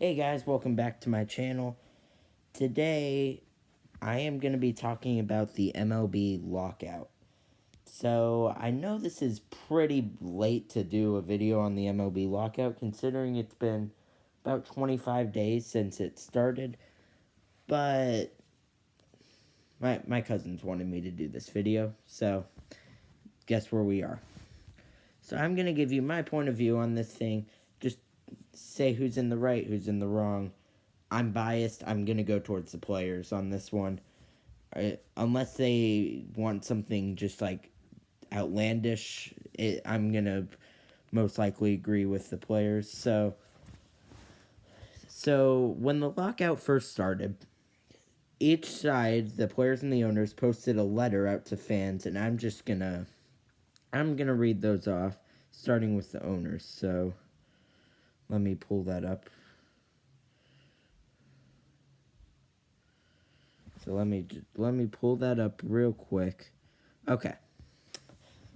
Hey guys, welcome back to my channel. Today, I am going to be talking about the MLB lockout. So, I know this is pretty late to do a video on the MLB lockout, considering it's been about 25 days since it started. But, my cousins wanted me to do this video, so guess where we are. So, I'm going to give you my point of view on this thing. Just say who's in the right, who's in the wrong. I'm biased. I'm going to go towards the players on this one. Unless they want something just like outlandish, I'm going to most likely agree with the players. So when the lockout first started, each side, the players and the owners, posted a letter out to fans, and I'm going to read those off, starting with the owners. So let me pull that up. So let me pull that up real quick. Okay.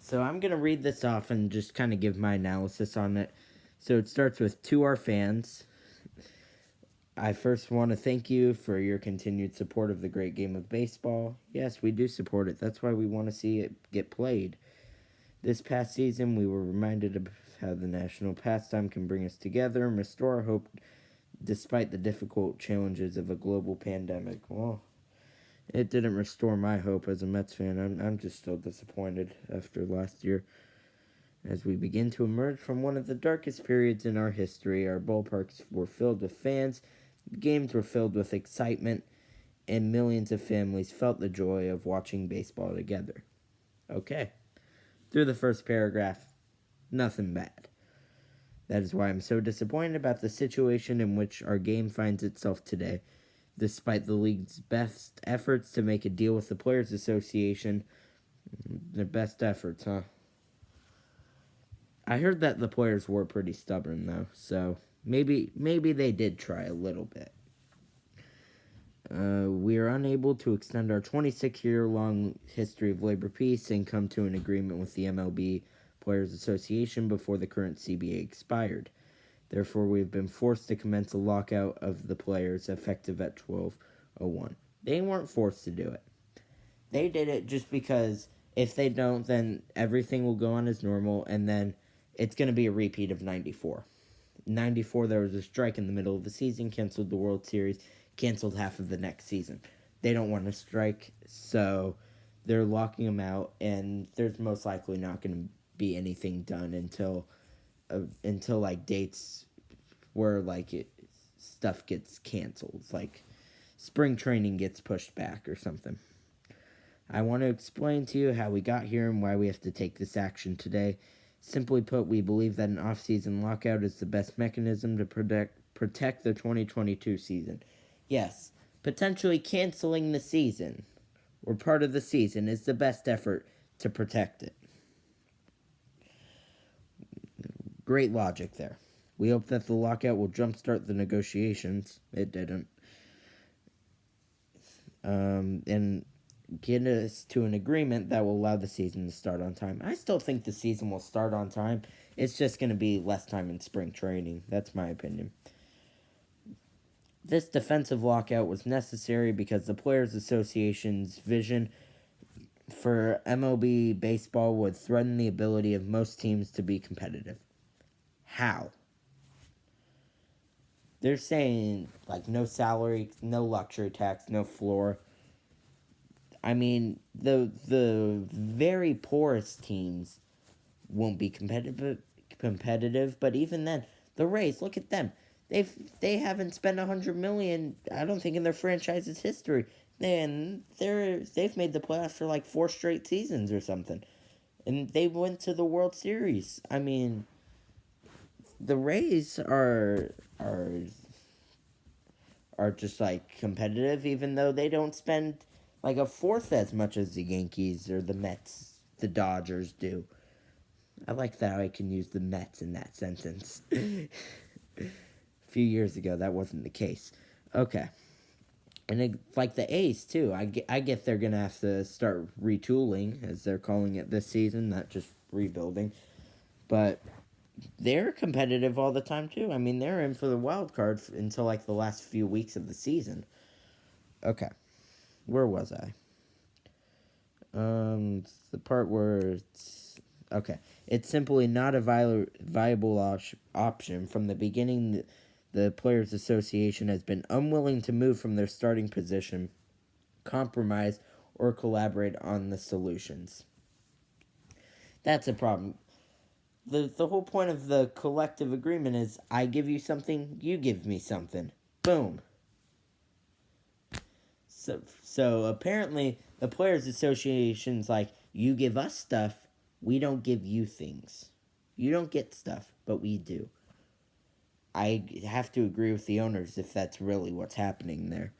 So I'm going to read this off and just kind of give my analysis on it. So it starts with, to our fans, I first want to thank you for your continued support of the great game of baseball. Yes, we do support it. That's why we want to see it get played. This past season, we were reminded of how the national pastime can bring us together and restore our hope despite the difficult challenges of a global pandemic. Well, it didn't restore my hope as a Mets fan. I'm just still disappointed after last year. As we begin to emerge from one of the darkest periods in our history, our ballparks were filled with fans, games were filled with excitement, and millions of families felt the joy of watching baseball together. Okay. Through the first paragraph, nothing bad. That is why I'm so disappointed about the situation in which our game finds itself today. Despite the league's best efforts to make a deal with the Players Association, their best efforts, huh? I heard that the players were pretty stubborn, though, so maybe they did try a little bit. We are unable to extend our 26-year-long history of labor peace and come to an agreement with the MLB Players Association before the current CBA expired. Therefore, we have been forced to commence a lockout of the players effective at 12:01. They weren't forced to do it. They did it just because if they don't, then everything will go on as normal, and then it's going to be a repeat of 94. 94, there was a strike in the middle of the season, canceled the World Series, canceled half of the next season. They don't want to strike, so they're locking them out, and there's most likely not going to be anything done until like dates where stuff gets canceled, like spring training gets pushed back or something. I want to explain to you how we got here and why we have to take this action today. Simply put, we believe that an off-season lockout is the best mechanism to protect the 2022 season. Yes, potentially canceling the season or part of the season is the best effort to protect it. Great logic there. We hope that the lockout will jumpstart the negotiations. It didn't. And get us to an agreement that will allow the season to start on time. I still think the season will start on time. It's just going to be less time in spring training. That's my opinion. This defensive lockout was necessary because the Players Association's vision for MLB baseball would threaten the ability of most teams to be competitive. How? They're saying, like, no salary, no luxury tax, no floor. I mean, the very poorest teams won't be competitive, but even then, the Rays, look at them. They haven't spent $100 million, I don't think, in their franchise's history. And they've made the playoffs for like 4 straight seasons or something. And they went to the World Series. I mean, the Rays are just like competitive, even though they don't spend like a fourth as much as the Yankees or the Mets, the Dodgers do. I like that I can use the Mets in that sentence. A few years ago, that wasn't the case. Okay. And like the A's, too. I get they're going to have to start retooling, as they're calling it this season, not just rebuilding. But they're competitive all the time too. I mean, they're in for the wild card until like the last few weeks of the season. Okay, where was I? The part where it's okay. It's simply not a viable option. From the beginning, the Players Association has been unwilling to move from their starting position, compromise, or collaborate on the solutions. That's a problem. The whole point of the collective agreement is I give you something, you give me something. Boom. So apparently the Players Association's like, you give us stuff, we don't give you things. You don't get stuff, but we do. I have to agree with the owners if that's really what's happening there.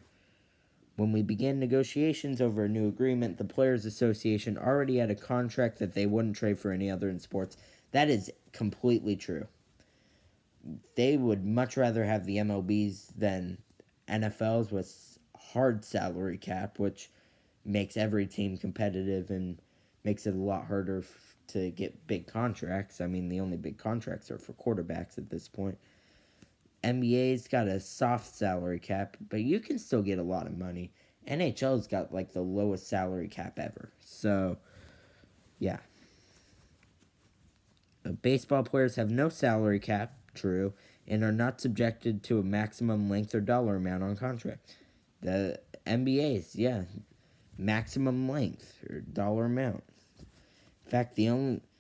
When we began negotiations over a new agreement, the Players Association already had a contract that they wouldn't trade for any other in sports. That is completely true. They would much rather have the MLBs than NFLs with hard salary cap, which makes every team competitive and makes it a lot harder to get big contracts. I mean, the only big contracts are for quarterbacks at this point. NBA's got a soft salary cap, but you can still get a lot of money. NHL's got like the lowest salary cap ever. So, yeah. Baseball players have no salary cap, true, and are not subjected to a maximum length or dollar amount on contract. The NBA's, yeah, maximum length or dollar amount. In fact, only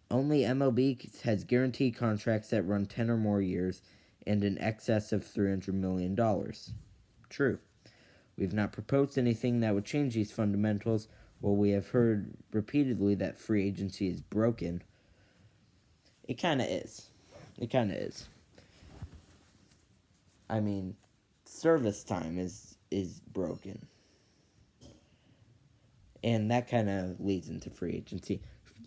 MLB has guaranteed contracts that run 10 or more years and in excess of $300 million. True. We've not proposed anything that would change these fundamentals. While we have heard repeatedly that free agency is broken, it kind of is. It kind of is. I mean, service time is broken. And that kind of leads into free agency.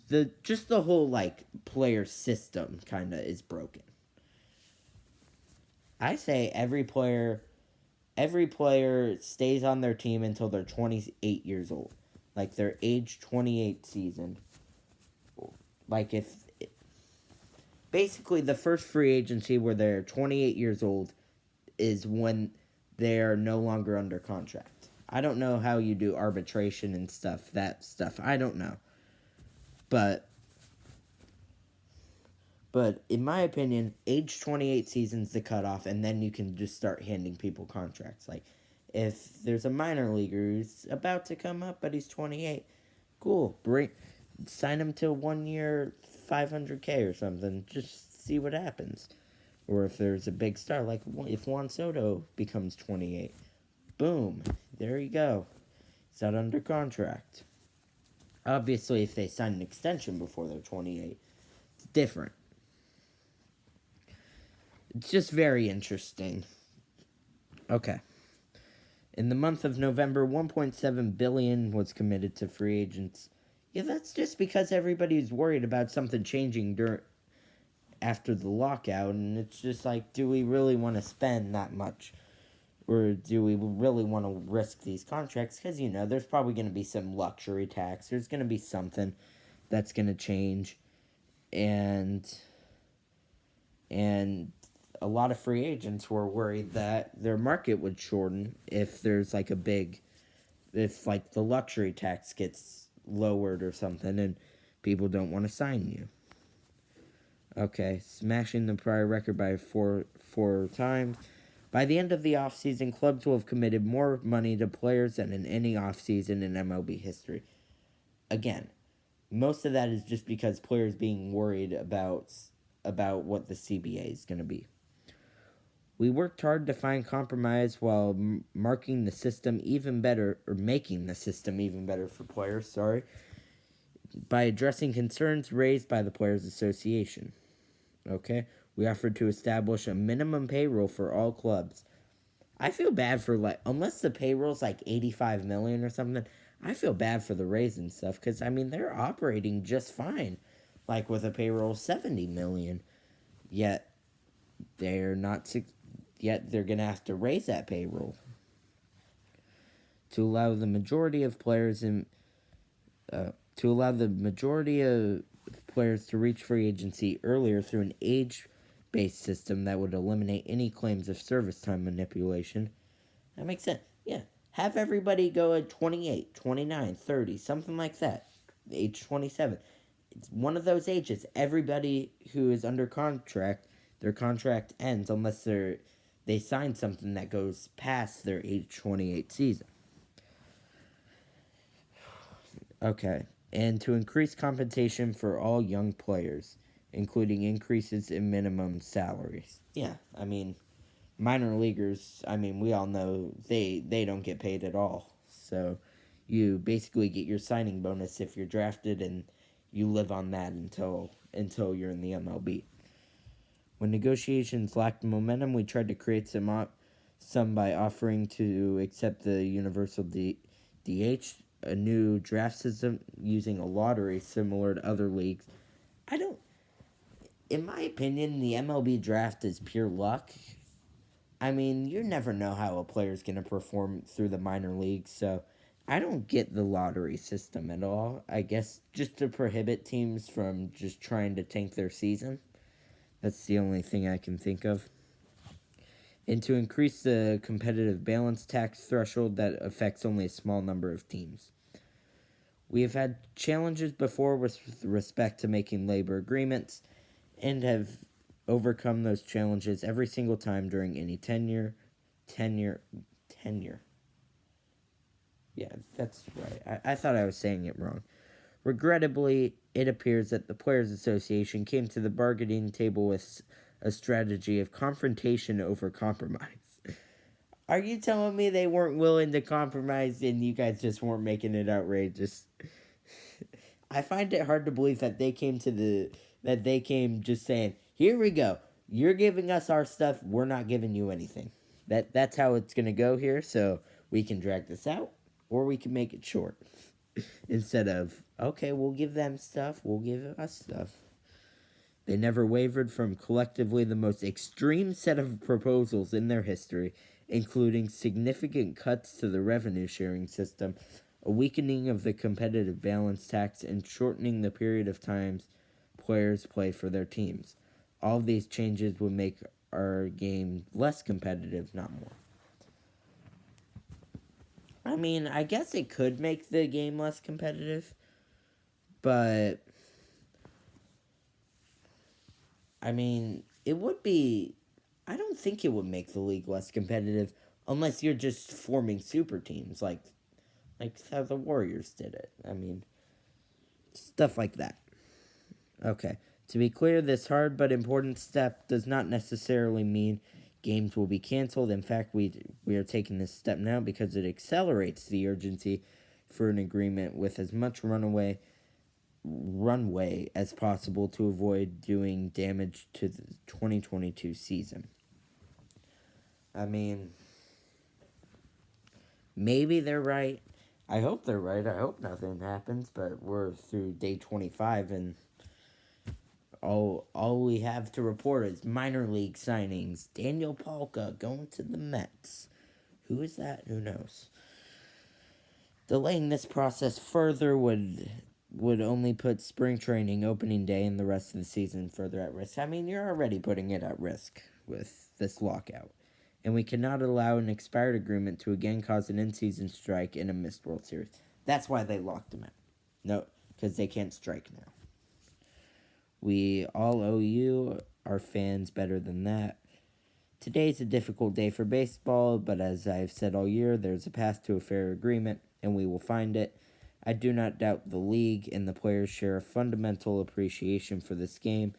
The whole like player system kind of is broken. I say every player stays on their team until they're 28 years old. Like their age 28 season. Like if basically the first free agency where they're 28 years old is when they're no longer under contract. I don't know how you do arbitration and stuff, that stuff. I don't know. But in my opinion, age 28 season's the cutoff, and then you can just start handing people contracts. Like, if there's a minor leaguer who's about to come up, but he's 28, cool. Sign him to 1 year, $500K or something. Just see what happens. Or if there's a big star, like if Juan Soto becomes 28, boom, there you go. He's not under contract. Obviously, if they sign an extension before they're 28, it's different. It's just very interesting. Okay. In the month of November, $1.7 billion was committed to free agents. Yeah, that's just because everybody's worried about something changing after the lockout, and it's just like, do we really want to spend that much? Or do we really want to risk these contracts? Because, there's probably going to be some luxury tax. There's going to be something that's going to change. And a lot of free agents were worried that their market would shorten if there's like if like the luxury tax gets lowered or something and people don't want to sign you. Okay, smashing the prior record by four times. By the end of the offseason, clubs will have committed more money to players than in any offseason in MLB history. Again, most of that is just because players being worried about what the CBA is going to be. We worked hard to find compromise while making the system even better for players, by addressing concerns raised by the Players Association. Okay? We offered to establish a minimum payroll for all clubs. I feel bad for, unless the payroll's like $85 million or something, I feel bad for the Rays and stuff, because, they're operating just fine, with a payroll of $70 million. Yet, they're going to have to raise that payroll to allow the majority of players players to reach free agency earlier through an age-based system that would eliminate any claims of service time manipulation. That makes sense. Yeah. Have everybody go at 28, 29, 30, something like that. Age 27. It's one of those ages. Everybody who is under contract, their contract ends unless they sign something that goes past their age 28 season. Okay. And to increase compensation for all young players, including increases in minimum salaries. Yeah, I mean, minor leaguers, I mean, we all know they don't get paid at all. So you basically get your signing bonus if you're drafted, and you live on that until you're in the MLB. When negotiations lacked momentum, we tried to create some by offering to accept the universal DH, a new draft system using a lottery similar to other leagues. I don't In my opinion, the MLB draft is pure luck. I mean, you never know how a player's going to perform through the minor leagues, so I don't get the lottery system at all. I guess just to prohibit teams from just trying to tank their season. That's the only thing I can think of. And to increase the competitive balance tax threshold that affects only a small number of teams. We have had challenges before with respect to making labor agreements and have overcome those challenges every single time during any tenure. Yeah, that's right. I thought I was saying it wrong. Regrettably, it appears that the Players Association came to the bargaining table with a strategy of confrontation over compromise. Are you telling me they weren't willing to compromise and you guys just weren't making it outrageous? I find it hard to believe that they came just saying, "Here we go. You're giving us our stuff. We're not giving you anything." That's how it's gonna go here. So we can drag this out, or we can make it short. Instead of, okay, we'll give them stuff, we'll give us stuff. They never wavered from collectively the most extreme set of proposals in their history, including significant cuts to the revenue sharing system, a weakening of the competitive balance tax, and shortening the period of times players play for their teams. All of these changes would make our game less competitive, not more. I mean, I guess it could make the game less competitive, but I mean, it would be. I don't think it would make the league less competitive unless you're just forming super teams like how the Warriors did it. I mean, stuff like that. Okay. To be clear, this hard but important step does not necessarily mean games will be canceled. In fact, we are taking this step now because it accelerates the urgency for an agreement with as much runway as possible to avoid doing damage to the 2022 season. I mean, maybe they're right. I hope they're right. I hope nothing happens, but we're through day 25 and all we have to report is minor league signings. Daniel Palka going to the Mets. Who is that? Who knows? Delaying this process further would only put spring training, opening day, and the rest of the season further at risk. I mean, you're already putting it at risk with this lockout. And we cannot allow an expired agreement to again cause an in-season strike in a missed World Series. That's why they locked him out. No, because they can't strike now. We all owe you, our fans, better than that. Today's a difficult day for baseball, but as I've said all year, there's a path to a fair agreement, and we will find it. I do not doubt the league and the players share a fundamental appreciation for this game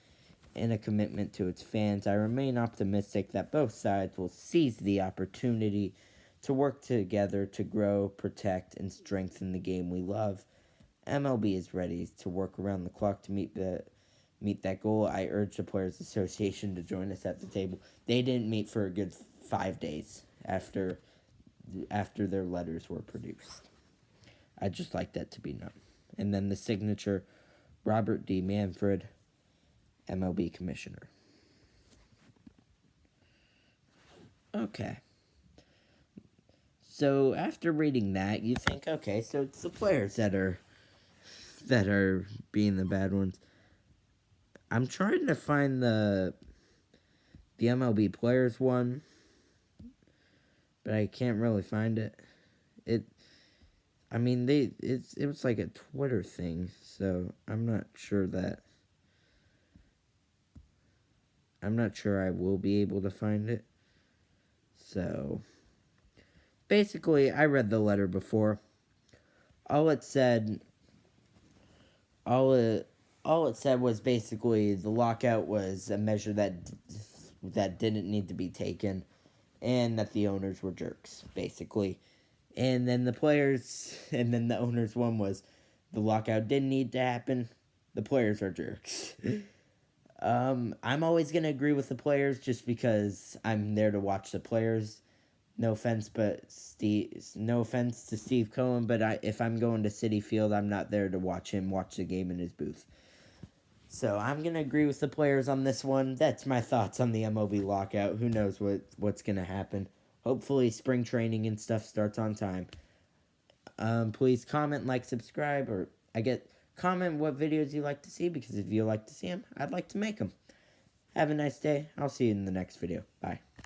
and a commitment to its fans. I remain optimistic that both sides will seize the opportunity to work together to grow, protect, and strengthen the game we love. MLB is ready to work around the clock to meet that goal. I urge the Players Association to join us at the table. They didn't meet for a good 5 days after their letters were produced. I'd just like that to be known. And then the signature, Robert D. Manfred, MLB Commissioner. Okay. So after reading that, you think, okay, so it's the players that are being the bad ones. I'm trying to find the MLB players one, but I can't really find it. I mean, it was like a Twitter thing, so I'm not sure I will be able to find it. So, basically, I read the letter before. All it said, all it, all it said was basically the lockout was a measure that didn't need to be taken, and that the owners were jerks, basically. And then the owners one was the lockout didn't need to happen. The players are jerks. I'm always gonna agree with the players just because I'm there to watch the players. No offense, no offense to Steve Cohen, but if I'm going to Citi Field, I'm not there to watch him watch the game in his booth. So I'm gonna agree with the players on this one. That's my thoughts on the MLB lockout. Who knows what's gonna happen? Hopefully, spring training and stuff starts on time. Please comment, like, subscribe, or comment what videos you like to see, because if you like to see them, I'd like to make them. Have a nice day. I'll see you in the next video. Bye.